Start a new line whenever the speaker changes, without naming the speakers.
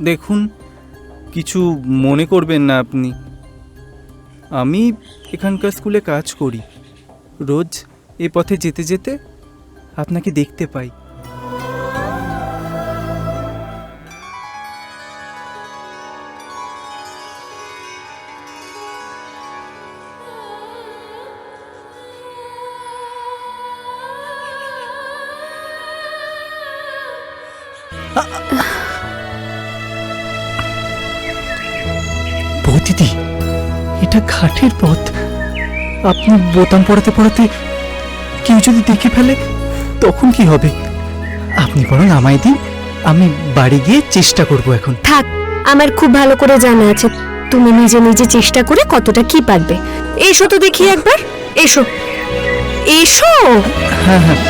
দেখুন, কিছু মনে করবেন না আপনি। আমি এখানকার স্কুলে কাজ করি। রোজ এ পথে যেতে যেতে আপনাকে দেখতে পাই।
বৌদিদি, এটা ঘাটের পথ। আপনি বোতাম পড়াতে পড়াতে কেউ যদি দেখে ফেলে তখন কি হবে? আপনি বরং আমায় দিন, আমি বাড়ি গিয়ে চেষ্টা করব। এখন
থাক, আমার খুব ভালো করে জানা আছে তুমি নিজে নিজে চেষ্টা করে কতটা কি পারবে। এসো তো দেখি একবার, এসো এসো।
হ্যাঁ হ্যাঁ।